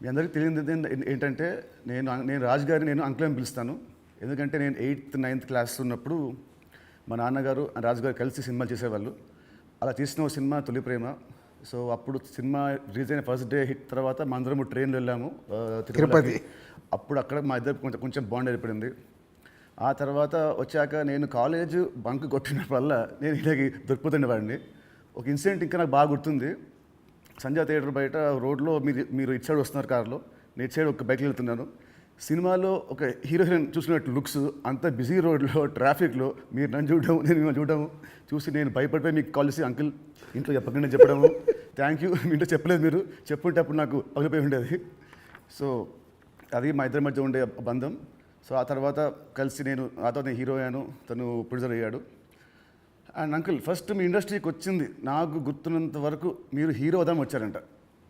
మీ అందరికీ తెలియదు ఏంటంటే నేను రాజు గారిని నేను అంకుల్ అని పిలుస్తాను. ఎందుకంటే నేను 8th 9th క్లాస్ ఉన్నప్పుడు మా నాన్నగారు రాజు గారు కలిసి సినిమాలు చేసేవాళ్ళు. అలా తీసిన ఒక సినిమా తొలి ప్రేమ. సో అప్పుడు సినిమా రిలీజ్ అయిన ఫస్ట్ డే హిట్ తర్వాత మా అందరము ట్రైన్లో వెళ్ళాము తిరుపతి. అప్పుడు అక్కడ మా ఇద్దరు కొంచెం బాండ్ ఏర్పడింది. ఆ తర్వాత వచ్చాక నేను కాలేజ్ బంక్ కొట్టిన వల్ల నేను ఇలాగ దొరికిపోతుండేవాడిని. ఒక ఇన్సిడెంట్ ఇంకా నాకు బాగా గుర్తుంది. సంజయ్ థియేటర్ బయట రోడ్లో మీరు ఇటు సైడ్ వస్తున్నారు కార్లో, నేను ఇటు సైడ్ ఒక బైక్లో వెళ్తున్నాను. సినిమాలో ఒక హీరో హీరోయిన్ చూసినట్టు లుక్స్, అంత బిజీ రోడ్లో ట్రాఫిక్లో మీరు నన్ను చూడడం నేను మిమ్మల్ని చూడడం చూసి నేను భయపడిపోయి మీకు కాల్ చేసి అంకుల్ ఇంట్లో చెప్పకుండా చెప్పడము, థ్యాంక్ యూ మీ ఇంట్లో చెప్పలేదు, మీరు చెప్పుంటే అప్పుడు నాకు పగిలిపోయి ఉండేది. సో అది మా ఇద్దరి మధ్య ఉండే బంధం. సో ఆ తర్వాత కలిసి నేను హీరో అయ్యాను, తను ప్రొడ్యూసర్ అయ్యాడు. అండ్ అంకుల్ ఫస్ట్ మీ ఇండస్ట్రీకి వచ్చింది నాకు గుర్తున్నంత వరకు మీరు హీరో అవుదామని వచ్చారంట,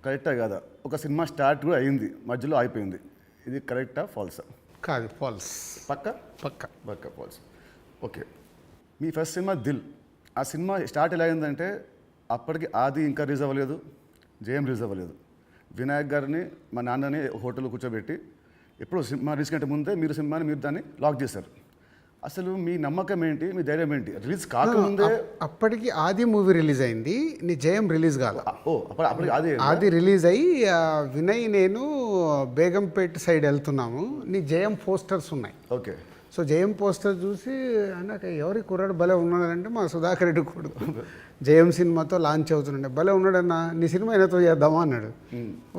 కరెక్టా కాదా? ఒక సినిమా స్టార్ట్ కూడా అయింది, మధ్యలో అయిపోయింది. ఇది కరెక్టా ఫాల్సా? కాదు, ఫాల్స్. పక్క ఫాల్స్. ఓకే, మీ ఫస్ట్ సినిమా దిల్. ఆ సినిమా స్టార్ట్ ఎలా అయిందంటే అప్పటికి ఆది ఇంకా రిలీజ్ అవ్వలేదు, జయం రిలీజ్ అవ్వలేదు. వినాయక్ గారిని మా నాన్నని హోటల్లో కూర్చోబెట్టి ఎప్పుడు సినిమా రిలీజ్ కంటే ముందే మీరు దాన్ని లాక్ చేశారు. అసలు మీ నమ్మకం ఏంటి, మీ ధైర్యం ఏంటి? రిలీజ్ కాకముందే అప్పటికి ఆది మూవీ రిలీజ్ అయింది, నీ జయం రిలీజ్ కాదు. అప్పటికి ఆది రిలీజ్ అయ్యి వినయ్ నేను బేగంపేట సైడ్ వెళ్తున్నాము, నీ జయం పోస్టర్స్ ఉన్నాయి. ఓకే. సో జయం పోస్టర్ చూసి అన్నాక ఎవరి కుర్రాడు భలే ఉన్నాడంటే మా సుధాకర్ రెడ్డి కొడుకు జయం సినిమాతో లాంచ్ అవుతుండే, భలే ఉన్నాడన్నా నీ సినిమా అయినతో చేద్దామా అన్నాడు.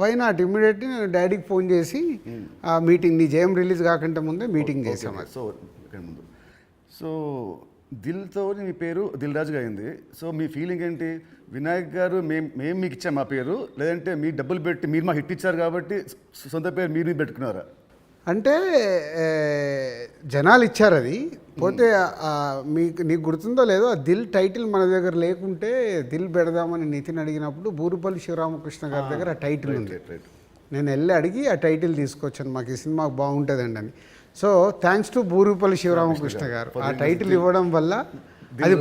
వై నాట్, ఇమ్మీడియట్లీ నేను డాడీకి ఫోన్ చేసి ఆ మీటింగ్, నీ జయం రిలీజ్ కాకంటే ముందే మీటింగ్ చేసాము. సో దిల్తో మీ పేరు దిల్ రాజుగా అయింది. సో మీ ఫీలింగ్ ఏంటి? వినాయక్ గారు మేము మీకు ఇచ్చాం మా పేరు, లేదంటే మీ డబ్బులు పెట్టి మీరు మాకు హిట్ ఇచ్చారు కాబట్టి సొంత పేరు మీరు పెట్టుకున్నారా? అంటే జనాలు ఇచ్చారు అది. పోతే నీకు గుర్తుందో లేదో, ఆ దిల్ టైటిల్ మన దగ్గర లేకుంటే దిల్ పెడదామని నితిన్ అడిగినప్పుడు బూరుపల్లి శివరామకృష్ణ గారి దగ్గర ఆ టైటిల్ ఉంది. నేను వెళ్ళి అడిగి ఆ టైటిల్ తీసుకొచ్చాను, మాకు ఈ సినిమా బాగుంటుందండి అని. So thanks to Burupalli Sivaramakrishna గారు, ఆ టైటిల్ ఇవ్వడం వల్ల అది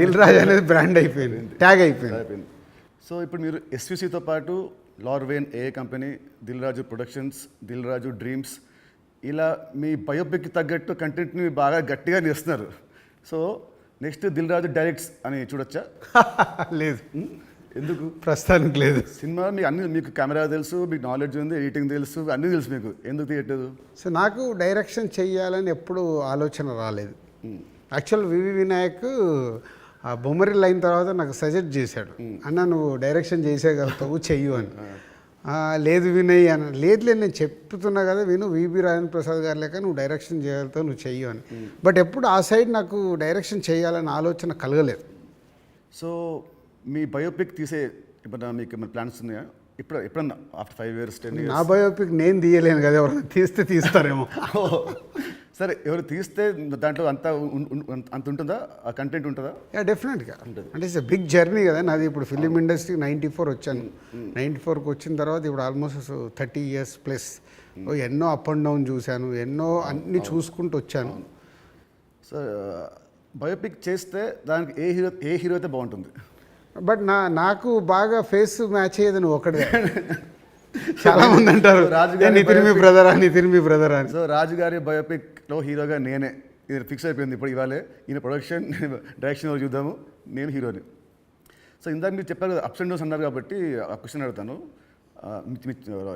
దిల్ రాజు అనేది బ్రాండ్ అయిపోయింది, ట్యాగ్ అయిపోయింది. సో ఇప్పుడు మీరు ఎస్విసితో పాటు లార్వేన్ ఏ company, Dil Raju productions, Dil Raju dreams, ఇలా మీ బయోపిక్కి తగ్గట్టు కంటెంట్ని బాగా గట్టిగా నేస్తున్నారు. So next Dil Raju directs అని చూడొచ్చా? లేదు. ఎందుకు? ప్రస్తుతానికి లేదు. సినిమా మీకు కెమెరా తెలుసు, మీకు నాలెడ్జ్ ఉంది, ఎడిటింగ్ తెలుసు, అన్నీ తెలుసు, మీకు ఎందుకు తీయట్లేదు? సో నాకు డైరెక్షన్ చెయ్యాలని ఎప్పుడు ఆలోచన రాలేదు. యాక్చువల్ వివి వినాయక్ ఆ బొమ్మరిల్ అయిన తర్వాత నాకు సజెస్ట్ చేశాడు, అన్న నువ్వు డైరెక్షన్ చేసేయగలుగుతావు, చెయ్యు అని. లేదు వినయ్ అని. లేదు నేను చెప్తున్నా కదా విను, వివి రాజేంద్ర ప్రసాద్ గారు లేక నువ్వు డైరెక్షన్ చేయగలుగుతావు, నువ్వు చెయ్యు అని. బట్ ఎప్పుడు ఆ సైడ్ నాకు డైరెక్షన్ చేయాలని ఆలోచన కలగలేదు. సో మీ బయోపిక్ తీసే ఇప్పుడు మీకు ఏమైనా ప్లాన్స్ ఉన్నాయా? ఎప్పుడన్నా ఆఫ్టర్ 5 years 10 years? నా బయోపిక్ నేను తీయలేను కదా, ఎవరైనా తీస్తారేమో. సరే, ఎవరు తీస్తే దాంట్లో అంత ఉంటుందా, ఆ కంటెంట్ ఉంటుందా? డెఫినెట్గా. అంటే ఇట్స్ బిగ్ జర్నీ కదా నాది. ఇప్పుడు ఫిలిం ఇండస్ట్రీకి 94 వచ్చాను. 94కి వచ్చిన తర్వాత ఇప్పుడు ఆల్మోస్ట్ 30 years ప్లస్. ఎన్నో అప్ అండ్ డౌన్ చూశాను, ఎన్నో అన్నీ చూసుకుంటూ వచ్చాను. సో బయోపిక్ చేస్తే దానికి ఏ హీరో అయితే బాగుంటుంది? బట్ నాకు బాగా ఫేస్ మ్యాచ్ అయ్యేది నువ్వు ఒకటే. చాలా మంది అంటారు నితిన్ మీ బ్రదర్ అని. సో రాజు గారి బయోపిక్లో హీరోగా నేనే, ఇది ఫిక్స్ అయిపోయింది. ఇప్పుడు ఇవాళే ఈయన ప్రొడక్షన్ డైరెక్షన్ చూద్దాము, నేను హీరోని. సో ఇందాక మీరు చెప్పారు కదా అప్స్ అండ్ డౌన్స్ అన్నారు కాబట్టి ఆ క్వశ్చన్ అడుగుతాను.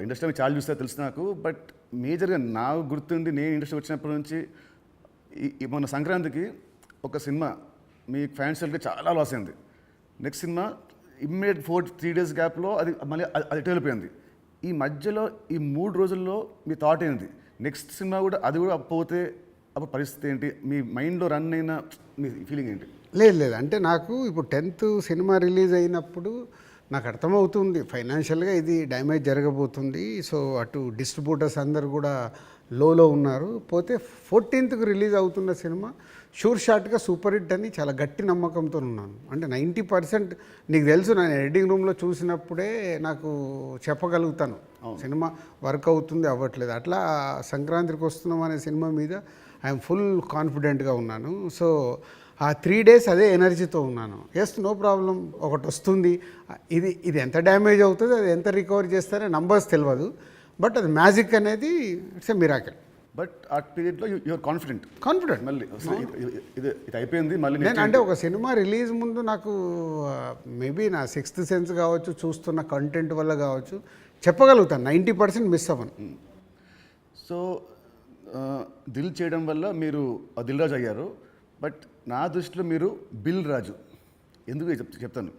ఇండస్ట్రీలో చాలా చూస్తే తెలుసు నాకు, బట్ మేజర్గా నాకు గుర్తుండి నేను ఇండస్ట్రీ వచ్చినప్పటి నుంచి మొన్న సంక్రాంతికి ఒక సినిమా మీ ఫ్యాన్స్కి చాలా లాస్ అయింది. నెక్స్ట్ సినిమా ఇమ్మీడియట్ 3 days గ్యాప్లో అది మళ్ళీ అది వెళ్ళిపోయింది. ఈ మధ్యలో ఈ 3 రోజుల్లో మీ థాట్ ఏంటి? నెక్స్ట్ సినిమా కూడా అది కూడా పోతే అప్పుడు పరిస్థితి ఏంటి? మీ మైండ్లో రన్ అయిన మీ ఫీలింగ్ ఏంటి? లేదు అంటే నాకు ఇప్పుడు 10th సినిమా రిలీజ్ అయినప్పుడు నాకు అర్థమవుతుంది ఫైనాన్షియల్గా ఇది డ్యామేజ్ జరగబోతుంది. సో అటు డిస్ట్రిబ్యూటర్స్ అందరు కూడా లోలో ఉన్నారు. పోతే 14th రిలీజ్ అవుతున్న సినిమా షూర్ షాట్గా సూపర్ హిట్ అని చాలా గట్టి నమ్మకంతో ఉన్నాను. అంటే 90% నీకు తెలుసు, నేను ఎడిటింగ్ రూమ్లో చూసినప్పుడే నాకు చెప్పగలుగుతాను సినిమా వర్క్ అవుతుంది అవ్వట్లేదు. అట్లా సంక్రాంతికి వస్తున్నాం అనే సినిమా మీద ఐఎమ్ ఫుల్ కాన్ఫిడెంట్గా ఉన్నాను. సో ఆ 3 days అదే ఎనర్జీతో ఉన్నాను. ఎస్, నో ప్రాబ్లం, ఒకటి వస్తుంది, ఇది ఎంత డ్యామేజ్ అవుతుంది, అది ఎంత రికవర్ చేస్తారో నంబర్స్ తెలియదు, బట్ అది మ్యాజిక్ అనేది ఇట్స్ ఎ మిరాకిల్. బట్ ఆ పీరియడ్లో యూఆర్ కాన్ఫిడెంట్ మళ్ళీ ఇది అయిపోయింది మళ్ళీ నేను అంటే ఒక సినిమా రిలీజ్ ముందు నాకు మేబీ నా 6th సెన్స్ కావచ్చు, చూస్తున్న కంటెంట్ వల్ల కావచ్చు, చెప్పగలుగుతాను 90% మిస్ అవ్వను. సో దిల్ చేయడం వల్ల మీరు దిల్ రాజు అయ్యారు. బట్ నా దృష్టిలో మీరు బిల్ రాజు. ఎందుకు చెప్తాను.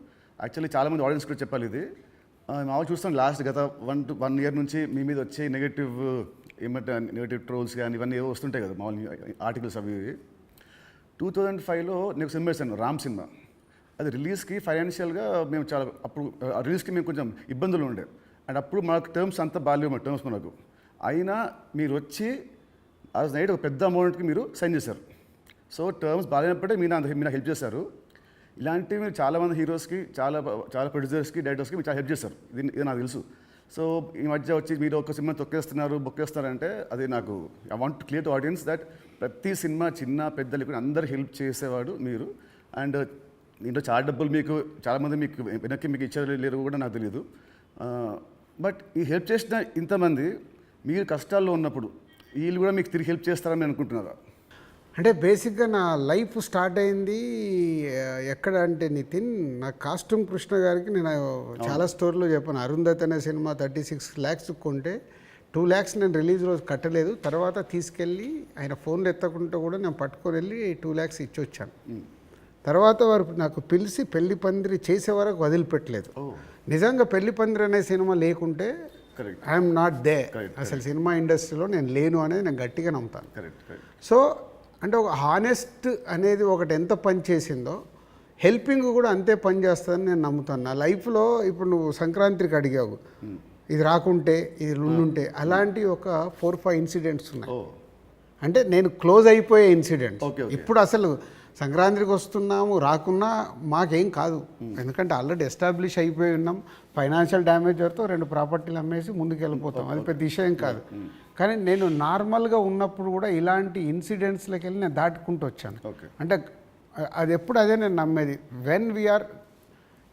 యాక్చువల్లీ చాలామంది ఆడియన్స్ కూడా చెప్పాలి ఇది. మామూలు చూస్తాం లాస్ట్ గత 1 year నుంచి మీ మీద వచ్చే నెగటివ్ ట్రోల్స్ కానీ ఇవన్నీ ఏవో వస్తుంటాయి కదా మామూలు ఆర్టికల్స్ అవి. 2005లో నేను సినిమా వేసాను, రామ్ సినిమా. అది రిలీజ్కి ఫైనాన్షియల్గా మేము చాలా అప్పుడు రిలీజ్కి మేము కొంచెం ఇబ్బందులు ఉండే. అండ్ అప్పుడు మనకు టర్మ్స్ అంతా బాగాలేవు టర్మ్స్ మనకు. అయినా మీరు వచ్చి ఆ నైట్ ఒక పెద్ద అమౌంట్కి మీరు సైన్ చేశారు. సో టర్మ్స్ బాగాలేనప్పుడే మీరు నాకు హెల్ప్ చేశారు. ఇలాంటివి మీరు చాలామంది హీరోస్కి, చాలా ప్రొడ్యూసర్స్కి, డైరెక్టర్స్కి మీరు చాలా హెల్ప్ చేస్తారు. ఇది నాకు తెలుసు. సో ఈ మధ్య వచ్చి మీరు ఒక సినిమా బొక్కేస్తారంటే అది నాకు I want to clear to audience that ప్రతి సినిమా చిన్న పెద్దలు అందరు హెల్ప్ చేసేవాడు మీరు. అండ్ దీంట్లో చాలా డబ్బులు మీకు చాలామంది వెనక్కి మీకు ఇచ్చారు లేరు కూడా నాకు తెలియదు. బట్ ఈ హెల్ప్ చేసిన ఇంతమంది మీరు కష్టాల్లో ఉన్నప్పుడు వీళ్ళు కూడా మీకు తిరిగి హెల్ప్ చేస్తారని అనుకుంటున్నారా? అంటే బేసిక్గా నా లైఫ్ స్టార్ట్ అయింది ఎక్కడ అంటే నితిన్, నా కాస్ట్యూమ్ కృష్ణ గారికి నేను చాలా స్టోరీలో చెప్పాను. అరుంధతి అనే సినిమా 36 lakhs కొంటే 2 lakhs నేను రిలీజ్ రోజు కట్టలేదు. తర్వాత తీసుకెళ్ళి ఆయన ఫోన్లు ఎత్తకుంటే కూడా నేను పట్టుకొని వెళ్ళి 2 lakhs ఇచ్చి వచ్చాను. తర్వాత వారు నాకు పిలిచి పెళ్లి పందిరి చేసే వరకు వదిలిపెట్టలేదు. నిజంగా పెళ్లి పందిరి అనే సినిమా లేకుంటే ఐఎమ్ నాట్ దే, అసలు సినిమా ఇండస్ట్రీలో నేను లేను అనేది నేను గట్టిగా నమ్ముతాను. సో అంటే ఒక హానెస్ట్ అనేది ఒకటి ఎంత పని చేసిందో హెల్పింగ్ కూడా అంతే పని చేస్తుందని నేను నమ్ముతాను. నా లైఫ్లో ఇప్పుడు నువ్వు సంక్రాంతికి అడిగావు, ఇది రాకుంటే ఇది ఉండుంటే, అలాంటి ఒక 4-5 ఇన్సిడెంట్స్ ఉన్నాయి. అంటే నేను క్లోజ్ అయిపోయే ఇన్సిడెంట్స్. ఇప్పుడు అసలు సంక్రాంతికి వస్తున్నాము, రాకున్నా మాకేం కాదు, ఎందుకంటే ఆల్రెడీ ఎస్టాబ్లిష్ అయిపోయి ఉన్నాం. ఫైనాన్షియల్ డ్యామేజ్ వరకు 2 ప్రాపర్టీలు అమ్మేసి ముందుకు వెళ్ళిపోతాం, అది పెద్ద విషయం కాదు. కానీ నేను నార్మల్గా ఉన్నప్పుడు కూడా ఇలాంటి ఇన్సిడెంట్స్లోకి వెళ్ళి నేను దాటుకుంటూ వచ్చాను. అంటే అది ఎప్పుడు అదే నేను నమ్మేది, వెన్ వీఆర్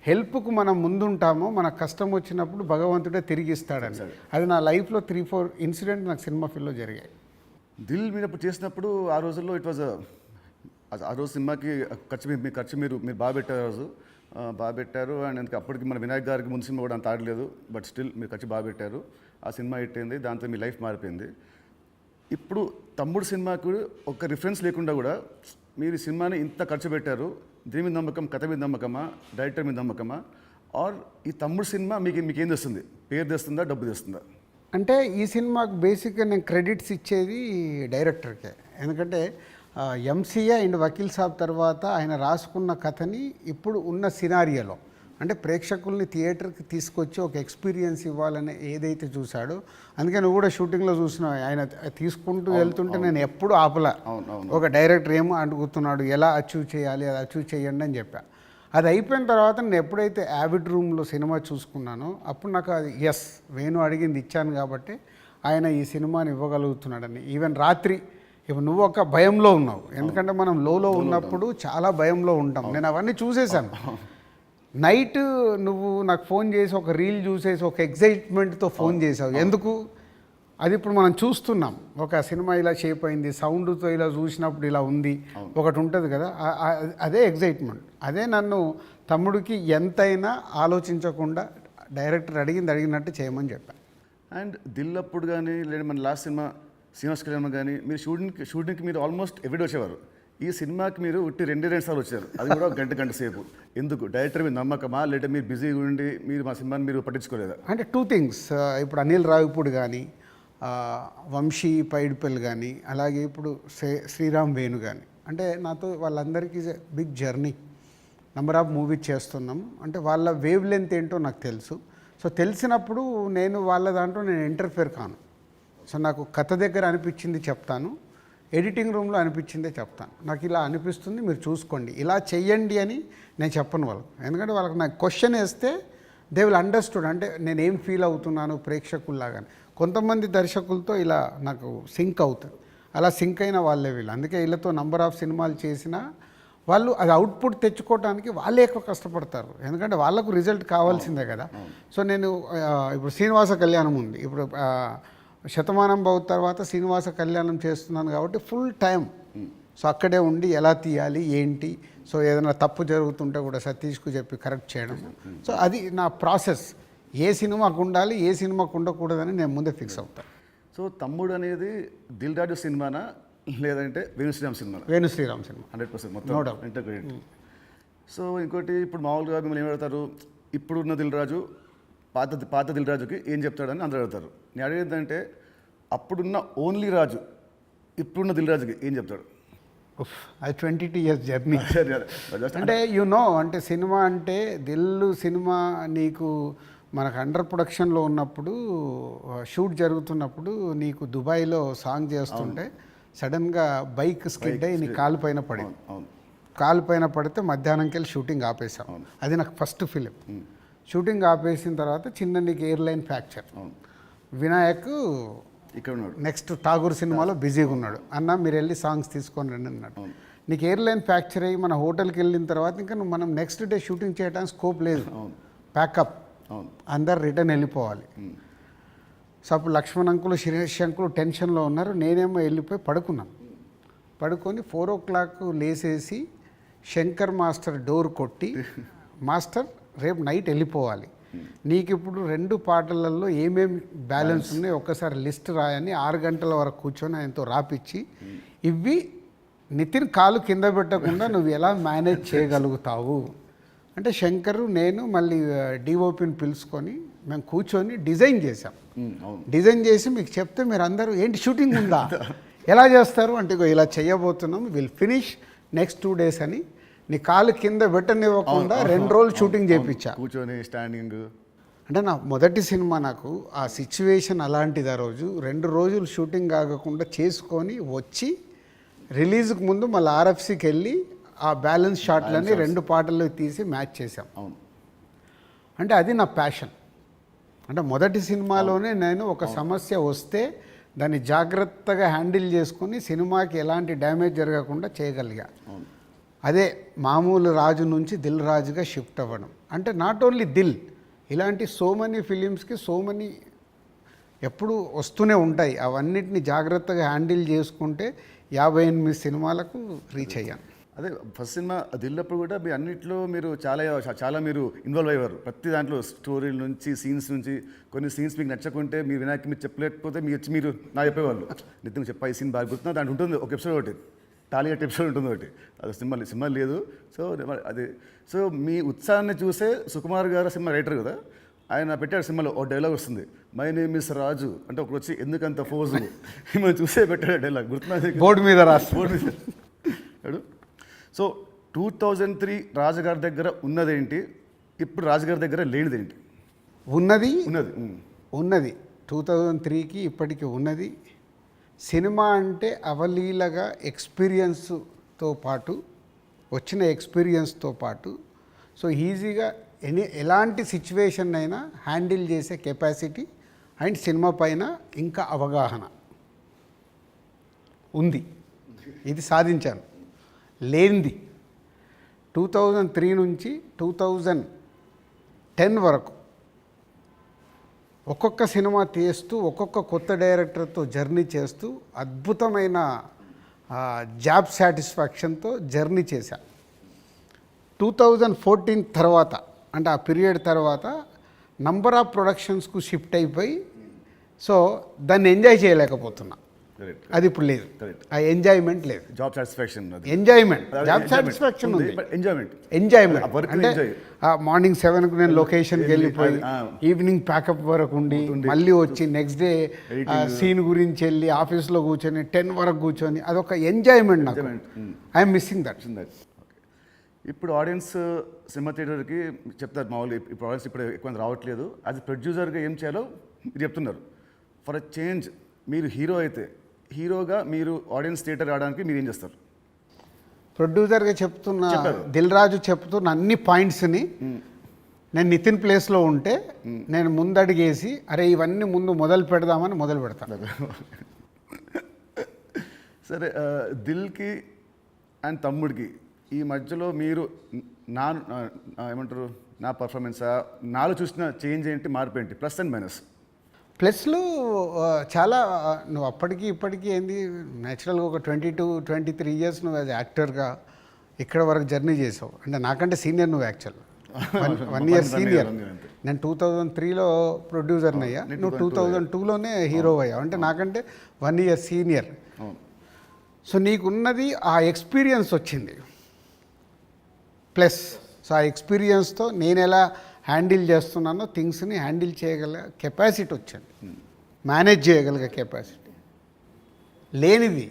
హెల్ప్కు మనం ముందుంటామో మన కష్టం వచ్చినప్పుడు భగవంతుడే తిరిగి ఇస్తాడని. అది నా లైఫ్లో 3-4 ఇన్సిడెంట్ నాకు సినిమా ఫీల్డ్లో జరిగాయి. దిల్ మీద చేసినప్పుడు ఆ రోజుల్లో ఇట్ వాజ్ ఆ రోజు సినిమాకి ఖర్చు మీరు బాగా పెట్టారు. ఆ రోజు బాగా పెట్టారు. అండ్ అందుకే అప్పటికి మన వినాయక్ గారికి ముందు సినిమా కూడా అంత ఆడలేదు, బట్ స్టిల్ మీరు ఖర్చు బాగా పెట్టారు. ఆ సినిమా హిట్ అయింది, దాంతో మీ లైఫ్ మారిపోయింది. ఇప్పుడు తమ్ముడు సినిమాకు ఒక రిఫరెన్స్ లేకుండా కూడా మీరు ఈ సినిమాని ఇంత ఖర్చు పెట్టారు. దీని మీద నమ్మకం, కథ మీద నమ్మకమా, డైరెక్టర్ మీద నమ్మకమా, ఆర్ ఈ తమ్ముడు సినిమా మీకేం తెస్తుంది? పేరు తెస్తుందా, డబ్బు తెస్తుందా? అంటే ఈ సినిమాకు బేసిక్గా నేను క్రెడిట్స్ ఇచ్చేది డైరెక్టర్కే. ఎందుకంటే ఎంసీఏ అండ్ వకీల్ సాబ్ తర్వాత ఆయన రాసుకున్న కథని ఇప్పుడు ఉన్న సినారియోలో అంటే ప్రేక్షకుల్ని థియేటర్కి తీసుకొచ్చి ఒక ఎక్స్పీరియన్స్ ఇవ్వాలని ఏదైతే చూశాడో, అందుకే నువ్వు కూడా షూటింగ్లో చూసినావు, ఆయన తీసుకుంటూ వెళ్తుంటే నేను ఎప్పుడు ఆపలా. ఒక డైరెక్టర్ ఏమో అడుగుతున్నాడు, ఎలా అచీవ్ చేయాలి, అది అచీవ్ చేయండి అని చెప్పా. అది అయిపోయిన తర్వాత నేను ఎప్పుడైతే యావిడ్ రూమ్లో సినిమా చూసుకున్నానో అప్పుడు నాకు అది ఎస్, వేణు అడిగింది ఇచ్చాను కాబట్టి ఆయన ఈ సినిమాని ఇవ్వగలుగుతున్నాడని. ఈవెన్ రాత్రి ఇప్పుడు నువ్వు ఒక భయంలో ఉన్నావు, ఎందుకంటే మనం లోలో ఉన్నప్పుడు చాలా భయంలో ఉంటాం. నేను అవన్నీ చూసేసాను. నైట్ నువ్వు నాకు ఫోన్ చేసి ఒక రీల్ చూసేసి ఒక ఎగ్జైట్మెంట్తో ఫోన్ చేసావు. ఎందుకు? అది ఇప్పుడు మనం చూస్తున్నాం, ఒక సినిమా ఇలా షేప్ అయింది, సౌండ్తో ఇలా చూసినప్పుడు ఇలా ఉంది, ఒకటి ఉంటుంది కదా, అదే ఎగ్జైట్మెంట్. అదే నన్ను తమ్ముడికి ఎంతైనా ఆలోచించకుండా డైరెక్టర్ అడిగినట్టు చేయమని చెప్పాను. అండ్ దిల్ అప్పుడు కానీ లేదా మన లాస్ట్ సినిమా శ్రీనివాస్ కళ్యాణ్ కానీ మీరు షూటింగ్కి మీరు ఆల్మోస్ట్ ఎవ్రీడే వచ్చేవారు. ఈ సినిమాకి మీరు ఉట్టి 2 సార్లు వచ్చారు, అది కూడా గంట సేపు. ఎందుకు? డైరెక్టర్ మీద నమ్మకమా, లేదా మీరు బిజీగా ఉండి మీరు మా సినిమాని మీరు పట్టించుకోలేదా? అంటే 2 things. ఇప్పుడు అనిల్ రావిపూడి కానీ, వంశీ పైడిపల్లి కానీ, అలాగే ఇప్పుడు శ్రీరామ్ వేణు కానీ, అంటే నాతో వాళ్ళందరికీ big journey, number of movies చేస్తున్నాం. అంటే వాళ్ళ వేవ్ లెంత్ ఏంటో నాకు తెలుసు. సో తెలిసినప్పుడు నేను వాళ్ళ దాంట్లో నేను ఇంటర్ఫేర్ కాను. సో నాకు కథ దగ్గర అనిపించింది చెప్తాను, ఎడిటింగ్ రూమ్లో అనిపించిందే చెప్తాను. నాకు ఇలా అనిపిస్తుంది, మీరు చూసుకోండి, ఇలా చెయ్యండి అని నేను చెప్పను వాళ్ళకు. ఎందుకంటే వాళ్ళకి నాకు క్వశ్చన్ వేస్తే దే విల్ అండర్స్టూడ్, అంటే నేను ఏం ఫీల్ అవుతున్నాను ప్రేక్షకుల్లాగా. కొంతమంది దర్శకులతో ఇలా నాకు సింక్ అవుతుంది, అలా సింక్ అయిన వాళ్ళే వీళ్ళు. అందుకే వీళ్ళతో నంబర్ ఆఫ్ సినిమాలు చేసిన వాళ్ళు అది అవుట్పుట్ తెచ్చుకోవడానికి వాళ్ళే ఎక్కువ కష్టపడతారు, ఎందుకంటే వాళ్ళకు రిజల్ట్ కావాల్సిందే కదా. సో నేను ఇప్పుడు శ్రీనివాస కళ్యాణం ఉంది, ఇప్పుడు శతమానం భవ తర్వాత శ్రీనివాస కళ్యాణం చేస్తున్నాను కాబట్టి ఫుల్ టైం సో అక్కడే ఉండి ఎలా తీయాలి ఏంటి, సో ఏదైనా తప్పు జరుగుతుంటే కూడా సతీష్కు చెప్పి కరెక్ట్ చేయడం. సో అది నా ప్రాసెస్. ఏ సినిమాకు ఉండాలి ఏ సినిమాకు ఉండకూడదని నేను ముందే ఫిక్స్ అవుతాను. సో తమ్ముడు అనేది దిల్ రాజు సినిమానా లేదంటే Venu Sriram cinema? Venu Sriram cinema 100% No మొత్తం doubt. ఇంటర్గ్రేట్. సో ఇంకోటి ఇప్పుడు మామూలుగా మిమ్మల్ని ఏం అడుగుతారు, ఇప్పుడున్న దిల్ రాజు పాత దిల్ రాజుకి ఏం చెప్తాడని అందరూ అడుగుతారు. నేను అడిగేది అంటే అప్పుడున్న ఓన్లీ రాజు ఇప్పుడున్న దిల్ రాజుకి ఏం చెప్తాడు? అది 22 years జర్నీ. అంటే అంటే సినిమా అంటే దిల్లు సినిమా నీకు మనకు అండర్ ప్రొడక్షన్లో ఉన్నప్పుడు షూట్ జరుగుతున్నప్పుడు నీకు దుబాయ్లో సాంగ్ చేస్తుంటే సడన్గా బైక్ స్కిడ్ అయ్యి నీ కాలు పైన పడి కాలు పైన పడితే మధ్యాహ్నంకి వెళ్ళి షూటింగ్ ఆపేసాం. అది నాకు ఫస్ట్ ఫిలిం. షూటింగ్ ఆపేసిన తర్వాత చిన్న నీకు ఎయిర్లైన్ ఫ్రాక్చర్. వినాయక్ ఇక్కడ ఉన్నాడు, నెక్స్ట్ ఠాగూర్ సినిమాలో బిజీగా ఉన్నాడు, అన్న మీరు వెళ్ళి సాంగ్స్ తీసుకొని రండి అన్నాడు. నీకు ఎయిర్లైన్ ఫ్రాక్చర్ అయ్యి మన హోటల్కి వెళ్ళిన తర్వాత ఇంకా మనం నెక్స్ట్ డే షూటింగ్ చేయడానికి స్కోప్ లేదు, ప్యాకప్ అందరు రిటర్న్ వెళ్ళిపోవాలి. సో అప్పుడు లక్ష్మణ్ అంకులు శిరీష్ అంకులు టెన్షన్లో ఉన్నారు, నేనేమో వెళ్ళిపోయి పడుకున్నాను. పడుకొని 4 o'clock లేసేసి శంకర్ మాస్టర్ డోర్ కొట్టి, మాస్టర్ రేపు నైట్ వెళ్ళిపోవాలి, నీకు ఇప్పుడు 2 పాటలలో ఏమేమి బ్యాలెన్స్ ఉన్నాయో ఒక్కసారి లిస్ట్ రాయని 6 గంటల వరకు కూర్చొని ఆయనతో రాపిచ్చి, ఇవి నితిన్ కాలు కింద పెట్టకుండా నువ్వు ఎలా మేనేజ్ చేయగలుగుతావు అంటే శంకరు నేను మళ్ళీ డిఓపిని పిలుచుకొని మేము కూర్చొని డిజైన్ చేసాం. డిజైన్ చేసి మీకు చెప్తే మీరు అందరూ ఏంటి షూటింగ్ ఉందా ఎలా చేస్తారు అంటే ఇలా చేయబోతున్నాం, విల్ ఫినిష్ నెక్స్ట్ 2 days అని నీ కాలు కింద పెట్టనివ్వకుండా 2 రోజులు షూటింగ్ చేయించా కూర్చొని స్టాండింగ్. అంటే నా మొదటి సినిమా నాకు ఆ సిచ్యువేషన్ అలాంటిది. ఆ రోజు 2 రోజులు షూటింగ్ ఆగకుండా చేసుకొని వచ్చి రిలీజ్కి ముందు మళ్ళీ ఆర్ఎఫ్సికి వెళ్ళి ఆ బ్యాలెన్స్ షాట్లన్నీ 2 పాటల్లో తీసి మ్యాచ్ చేసాం. అంటే అది నా ప్యాషన్. అంటే మొదటి సినిమాలోనే నేను ఒక సమస్య వస్తే దాన్ని జాగ్రత్తగా హ్యాండిల్ చేసుకొని సినిమాకి ఎలాంటి డ్యామేజ్ జరగకుండా చేయగలిగా. అదే మామూలు రాజు నుంచి దిల్ రాజుగా షిఫ్ట్ అవ్వడం. అంటే నాట్ ఓన్లీ దిల్, ఇలాంటి సో మెనీ ఫిలిమ్స్కి సో మెనీ ఎప్పుడు వస్తూనే ఉంటాయి. అవన్నిటిని జాగ్రత్తగా హ్యాండిల్ చేసుకుంటే 58 సినిమాలకు రీచ్ అయ్యాను. అదే ఫస్ట్ సినిమా దిల్లప్పుడు కూడా మీ అన్నింటిలో మీరు చాలా మీరు ఇన్వాల్వ్ అయ్యారు. ప్రతి దాంట్లో స్టోరీల నుంచి సీన్స్ నుంచి కొన్ని సీన్స్ మీకు నచ్చకుంటే మీరు వినాయక్ మీరు చెప్పలేకపోతే మీరు నా చెప్పేవాళ్ళు, నిత్యం చెప్పా ఈ సీన్ బాగా గుర్తున్నా దాంట్లో ఉంటుంది ఒక ఎపిసోడ్ ఒకటి టాలీగట్ ఎపిసోడ్ ఉంటుంది ఒకటి, అది సినిమా లేదు. సో అది సో మీ ఉత్సాహాన్ని చూసే సుకుమార్ గారు సినిమా రైటర్ కదా, ఆయన పెట్టాడు సినిమాలో ఒక డైలాగ్ వస్తుంది, మై నేమ్ ఇస్ రాజు అంటే ఒకరు వచ్చి ఎందుకంత ఫోజు మిమ్మల్ని చూసే పెట్టాడు డైలాగ్ గుర్తున్నది, బోర్డు మీద రాసి బోర్డు మీద. సో 2003 రాజుగారి దగ్గర ఉన్నదేంటి, ఇప్పుడు రాజుగారి దగ్గర లేనిదేంటి? ఉన్నది 2003కి ఇప్పటికీ ఉన్నది. సినిమా అంటే అవలీలగా ఎక్స్పీరియన్స్తో పాటు వచ్చిన ఎక్స్పీరియన్స్తో పాటు సో ఈజీగా ఎలాంటి సిచ్యువేషన్ అయినా హ్యాండిల్ చేసే కెపాసిటీ అండ్ సినిమా పైన ఇంకా అవగాహన ఉంది. ఇది సాధించాను. లేనిది 2003 నుంచి 2010 వరకు ఒక్కొక్క సినిమా తీస్తూ ఒక్కొక్క కొత్త డైరెక్టర్తో జర్నీ చేస్తూ అద్భుతమైన జాబ్ సాటిస్ఫాక్షన్తో జర్నీ చేశా. 2014 తర్వాత అంటే ఆ పీరియడ్ తర్వాత నంబర్ ఆఫ్ ప్రొడక్షన్స్కు షిఫ్ట్ అయిపోయి సో దాన్ని ఎంజాయ్ చేయలేకపోతున్నా. అది ఇప్పుడు లేదు, ఆ ఎంజాయ్మెంట్ లేదు. Job satisfaction enjoyment job satisfaction ఉంది, ఎంజాయ్మెంట్ అంటే మార్నింగ్ 7కు నేను లొకేషన్కి వెళ్ళిపోయి ఈవినింగ్ ప్యాకప్ వరకు ఉండి మళ్ళీ వచ్చి నెక్స్ట్ డే సీన్ గురించి వెళ్ళి ఆఫీస్లో కూర్చొని 10 వరకు కూర్చొని అదొక ఎంజాయ్మెంట్ నాకు. I'm missing that. ఇప్పుడు ఆడియన్స్ సినిమా థియేటర్కి చెప్తారు మామూలు ఇప్పుడు ఆడియన్స్ ఇప్పుడు ఎక్కువ రావట్లేదు, యాజ్ ప్రొడ్యూసర్గా ఏం చేయాలో మీరు చెప్తున్నారు. ఫర్ అ చేంజ్ మీరు హీరో అయితే హీరోగా మీరు ఆడియన్స్ థియేటర్ రావడానికి మీరు ఏం చేస్తారు? ప్రొడ్యూసర్గా చెప్తున్న దిల్ రాజు చెప్తున్న అన్ని పాయింట్స్ని నేను నితిన్ ప్లేస్లో ఉంటే నేను ముందడిగేసి అరే ఇవన్నీ ముందు మొదలు పెడదామని మొదలు పెడతాను. సరే, దిల్కి అండ్ తమ్ముడికి ఈ మధ్యలో మీరు నా ఏమంటారు నా పర్ఫార్మెన్సా నాలో చూసిన చేంజ్ ఏంటి, మార్పు ఏంటి, ప్లస్ అండ్ మైనస్? ప్లస్లు చాలా నువ్వు అప్పటికి ఇప్పటికీ ఏంది న్యాచురల్గా ఒక 22-23 ఇయర్స్ నువ్వు యాజ్ యాక్టర్గా ఇక్కడ వరకు జర్నీ చేసావు. అంటే నాకంటే సీనియర్ నువ్వు యాక్చువల్ 1 ఇయర్ సీనియర్. నేను 2003లో ప్రొడ్యూసర్ని అయ్యా, నువ్వు 2002లోనే హీరో అయ్యావు. అంటే నాకంటే 1 ఇయర్ సీనియర్. సో నీకున్నది ఆ ఎక్స్పీరియన్స్ వచ్చింది ప్లస్. సో ఆ ఎక్స్పీరియన్స్తో నేను ఎలా హ్యాండిల్ చేస్తున్నానో థింగ్స్ని హ్యాండిల్ చేయగల కెపాసిటీ వచ్చింది, మేనేజ్ చేయగలిగే కెపాసిటీ లేనిది.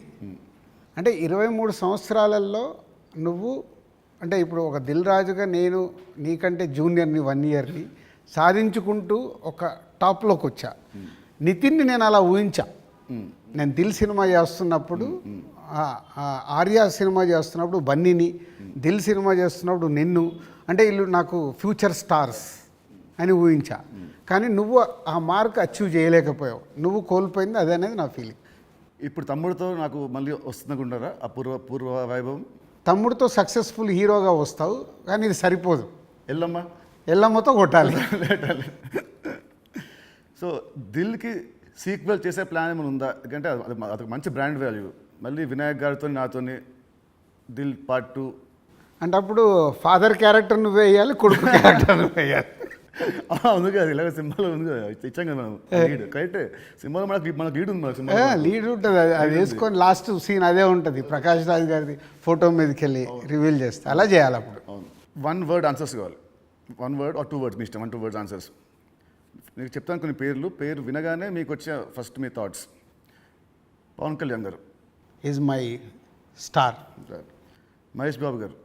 అంటే 23 సంవత్సరాలలో నువ్వు అంటే ఇప్పుడు ఒక దిల్ రాజుగా నేను నీకంటే జూనియర్ని 1 ఇయర్ని సాధించుకుంటూ ఒక టాప్లోకి వచ్చా. నితిన్ని నేను అలా ఊహించా. నేను దిల్ సినిమా చేస్తున్నప్పుడు, ఆర్యా సినిమా చేస్తున్నప్పుడు బన్నీని, దిల్ సినిమా చేస్తున్నప్పుడు నిన్ను, అంటే వీళ్ళు నాకు ఫ్యూచర్ స్టార్స్ అని ఊహించా. కానీ నువ్వు ఆ మార్క్ అచీవ్ చేయలేకపోయావు, నువ్వు కోల్పోయింది అదే అనేది నా ఫీలింగ్. ఇప్పుడు తమ్ముడితో నాకు మళ్ళీ వస్తుందనుకుంటారా ఆ పూర్వ వైభవం? తమ్ముడితో సక్సెస్ఫుల్ హీరోగా వస్తావు, కానీ ఇది సరిపోదు. ఎల్లమ్మతో కొట్టాలి. సో దిల్కి సీక్వెల్ చేసే ప్లాన్ ఏమైనా ఉందా? ఎందుకంటే అదొక మంచి బ్రాండ్ వాల్యూ. మళ్ళీ వినాయక్ గారితో నాతోని దిల్ పార్ట్ 2 అంటే అప్పుడు ఫాదర్ క్యారెక్టర్ నువ్వు వేయాలి, కొడుకు క్యారెక్టర్ నువ్వు వేయాలి. ఉంది కదా, ఇలాగ సినిమాలో ఉంది కదా, ఇచ్చాం కదా మనం లీడ్. కరెక్ట్, సినిమాలో మనకు లీడ్ ఉంది, సినిమా లీడ్ ఉంటుంది. అది వేసుకొని లాస్ట్ సీన్ అదే ఉంటుంది, ప్రకాష్ రాజ్ గారిది ఫోటో మీదకి వెళ్ళి రివీల్ చేస్తే అలా చేయాలి. అప్పుడు 1 word ఆన్సర్స్ కావాలి. 1 word or 2 words మీ ఇష్టం. 1-2 words ఆన్సర్స్. మీకు చెప్తాను కొన్ని పేరు వినగానే మీకు వచ్చే ఫస్ట్ మీ థాట్స్. పవన్ కళ్యాణ్ గారు is my star. Mahesh Babu గారు.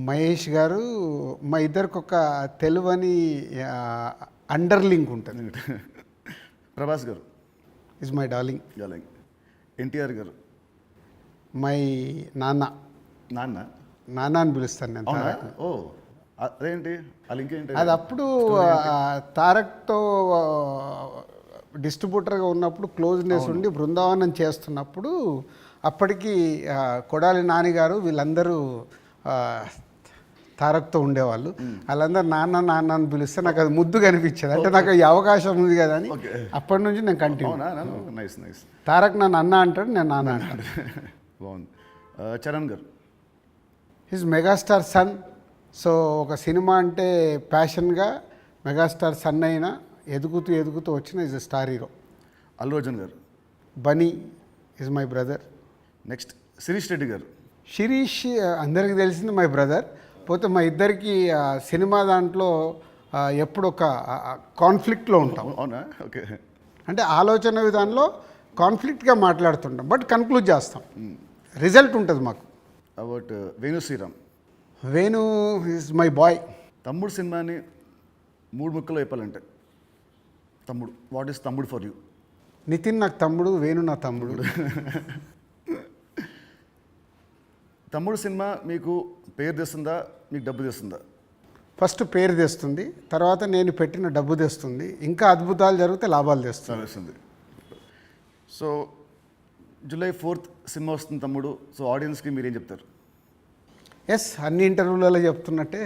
మహేష్ గారు మా ఇద్దరికి ఒక తెలువని అండర్లింక్ ఉంటుంది. ప్రభాస్ గారు ఈజ్ మై డార్లింగ్. ఎన్టీఆర్ గారు. మై నాన్న. నాన్న అని పిలుస్తాను నేను. ఓ అదేంటి ఆ లింక్ ఏంటి? అది అప్పుడు తారక్తో డిస్ట్రిబ్యూటర్గా ఉన్నప్పుడు క్లోజ్నెస్ ఉండి బృందావనం చేస్తున్నప్పుడు అప్పటికి కొడాలి నాని గారు వీళ్ళందరూ తారక్తో ఉండేవాళ్ళు. వాళ్ళందరూ నాన్న నాన్న అని పిలిస్తే నాకు అది ముద్దుగా అనిపించేది. అంటే నాకు ఈ అవకాశం ఉంది కదా అని అప్పటి నుంచి నేను కంటిన్యూ. తారక్ నన్ను అన్న అంటాడు, నేను నాన్న అంటాడు. బాగుంది. చరణ్ గారు. His megastar son. సో ఒక సినిమా అంటే ప్యాషన్గా మెగాస్టార్ సన్ అయినా ఎదుగుతూ వచ్చిన is a star hero. Allu Arjun గారు. Bunny is my brother. Next Sirish Reddy గారు. శిరీష్ అందరికీ తెలిసింది మై బ్రదర్. పోతే మా ఇద్దరికి సినిమా దాంట్లో ఎప్పుడు ఒక కాన్ఫ్లిక్ట్లో ఉంటాం. అవునా? ఓకే. అంటే ఆలోచన విధానంలో కాన్ఫ్లిక్ట్గా మాట్లాడుతుంటాం, బట్ కన్క్లూడ్ చేస్తాం, రిజల్ట్ ఉంటుంది మాకు. About Venu Sriram. Venu is my boy. Thammudu సినిమాని 3 ముక్కలు చెప్పాలంటే Thammudu, what is Thammudu for you? Nithin నాకు తమ్ముడు, వేణు నా తమ్ముడు. తమ్ముడు సినిమా మీకు పేరు తెస్తుందా, మీకు డబ్బు తెస్తుందా? ఫస్ట్ పేరు తెస్తుంది, తర్వాత నేను పెట్టిన డబ్బు తెస్తుంది, ఇంకా అద్భుతాలు జరిగితే లాభాలు తెస్తుంది. సో July 4th సినిమా వస్తుంది తమ్ముడు. సో ఆడియన్స్కి మీరేం చెప్తారు? ఎస్, అన్ని ఇంటర్వ్యూలలో చెప్తున్నట్టే.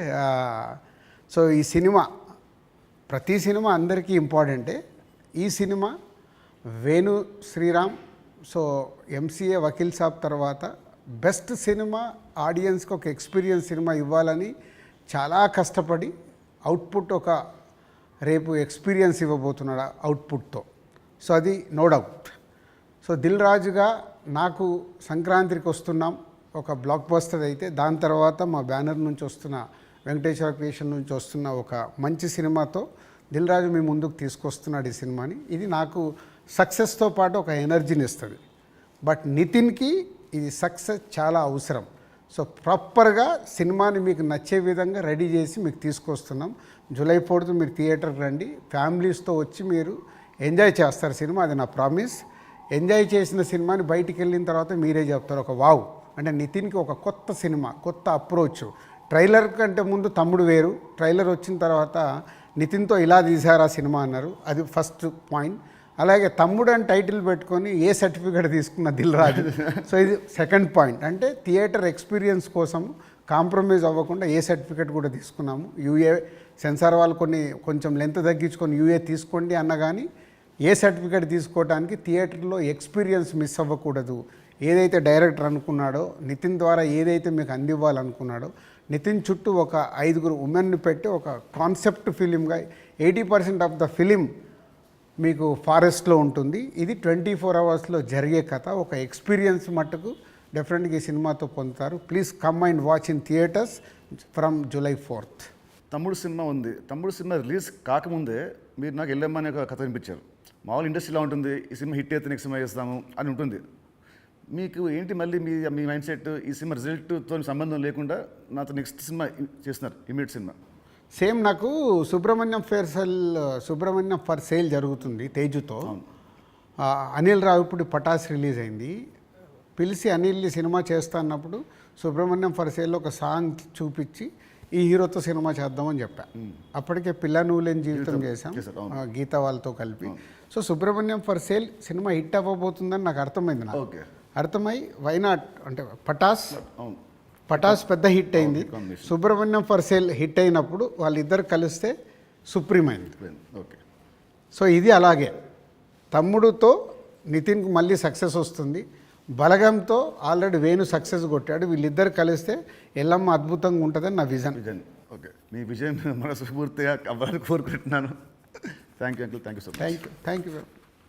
సో ఈ సినిమా, ప్రతి సినిమా అందరికీ ఇంపార్టెంటే. ఈ సినిమా వేణు శ్రీరామ్, సో ఎంసీఏ వకీల్ సాబ్ తర్వాత బెస్ట్ సినిమా, ఆడియన్స్కి ఒక ఎక్స్పీరియన్స్ సినిమా ఇవ్వాలని చాలా కష్టపడి అవుట్పుట్ ఒక రేపు ఎక్స్పీరియన్స్ ఇవ్వబోతున్నాడు అవుట్పుట్తో. సో అది నో డౌట్. సో దిల్ రాజుగా నాకు సంక్రాంతికి వస్తున్నాం ఒక బ్లాక్ బస్టర్ అయితే, దాని తర్వాత మా బ్యానర్ నుంచి వస్తున్న వెంకటేశ్వర క్రియేషన్ నుంచి వస్తున్న ఒక మంచి సినిమాతో దిల్ రాజు మీ ముందుకు తీసుకొస్తున్నాడు ఈ సినిమాని. ఇది నాకు సక్సెస్తో పాటు ఒక ఎనర్జీని ఇస్తుంది. బట్ నితిన్కి ఇది సక్సెస్ చాలా అవసరం. సో ప్రాపర్గా సినిమాని మీకు నచ్చే విధంగా రెడీ చేసి మీకు తీసుకొస్తున్నాం. July 4th మీరు థియేటర్కి రండి, ఫ్యామిలీస్తో వచ్చి మీరు ఎంజాయ్ చేస్తారు సినిమా, అది నా ప్రామిస్. ఎంజాయ్ చేసిన సినిమాని బయటికి వెళ్ళిన తర్వాత మీరే చెప్తారు ఒక వావ్, అంటే నితిన్కి ఒక కొత్త సినిమా, కొత్త అప్రోచ్. ట్రైలర్ కంటే ముందు తమ్ముడు వేరు, ట్రైలర్ వచ్చిన తర్వాత నితిన్తో ఇలా తీశారా సినిమా అన్నారు, అది ఫస్ట్ పాయింట్. అలాగే తమ్ముడు అని టైటిల్ పెట్టుకొని ఏ సర్టిఫికేట్ తీసుకున్న దిల్ రాజు. సో ఇది సెకండ్ పాయింట్. అంటే థియేటర్ ఎక్స్పీరియన్స్ కోసం కాంప్రమైజ్ అవ్వకుండా ఏ సర్టిఫికేట్ కూడా తీసుకున్నాము. యూఏ సెన్సార్ వాళ్ళు కొంచెం లెంత్ తగ్గించుకొని యూఏ తీసుకోండి అన్న కానీ ఏ సర్టిఫికేట్ తీసుకోవడానికి థియేటర్లో ఎక్స్పీరియన్స్ మిస్ అవ్వకూడదు. ఏదైతే డైరెక్టర్ అనుకున్నాడో, నితిన్ ద్వారా ఏదైతే మీకు అందివ్వాలనుకున్నాడో, నితిన్ చుట్టూ ఒక 5 ఉమెన్ని పెట్టి ఒక కాన్సెప్ట్ ఫిలింగా 80% ఆఫ్ ద ఫిలిం మీకు ఫారెస్ట్లో ఉంటుంది. ఇది 24 అవర్స్లో జరిగే కథ. ఒక ఎక్స్పీరియన్స్ మట్టుకు డెఫినెట్గా ఈ సినిమాతో పొందుతారు. Please come and watch in theatres from July 4th. తమ్ముడు సినిమా ఉంది. తమ్ముడు సినిమా రిలీజ్ కాకముందే మీరు నాకు వెళ్ళమ్మా అనే ఒక కథ వినిపించారు. మామూలు ఇండస్ట్రీలో ఉంటుంది, ఈ సినిమా హిట్ అయితే నెక్స్ట్ సినిమా చేస్తాము అని ఉంటుంది. మీకు ఏంటి మళ్ళీ మీ మైండ్ సెట్ ఈ సినిమా రిజల్ట్తో సంబంధం లేకుండా నాతో నెక్స్ట్ సినిమా చేస్తున్నారు, ఇమీడియట్ సినిమా? సేమ్ నాకు సుబ్రహ్మణ్యం ఫర్ సేల్ జరుగుతుంది తేజుతో. అనిల్ రావిపూడి పటాస్ రిలీజ్ అయింది. పిలిచి అనిల్ సినిమా చేస్తా అన్నప్పుడు సుబ్రహ్మణ్యం ఫర్ సేల్లో ఒక సాంగ్ చూపించి ఈ హీరోతో సినిమా చేద్దామని చెప్పా. అప్పటికే పిల్ల నువ్వు లేని జీవితం చేశాం గీత వాళ్ళతో కలిపి. సో సుబ్రహ్మణ్యం ఫర్ సేల్ సినిమా హిట్ అవ్వబోతుందని నాకు అర్థమైంది. నాకు అర్థమై వైనాట్ అంటే పటాస్ పెద్ద హిట్ అయింది. సుబ్రహ్మణ్యం ఫర్ సేల్ హిట్ అయినప్పుడు వాళ్ళిద్దరు కలిస్తే సుప్రీం అయింది. ఓకే. సో ఇది అలాగే తమ్ముడుతో నితిన్కి మళ్ళీ సక్సెస్ వస్తుంది. బలగంతో ఆల్రెడీ వేణు సక్సెస్ కొట్టాడు. వీళ్ళిద్దరు కలిస్తే ఎల్లమ్మ అద్భుతంగా ఉంటుందని నా విజన్. ఓకే, మీ విజయం మనస్ఫూర్తిగా అవ్వాలని కోరుకుంటున్నాను. Thank you uncle, thank you so much. Thank you.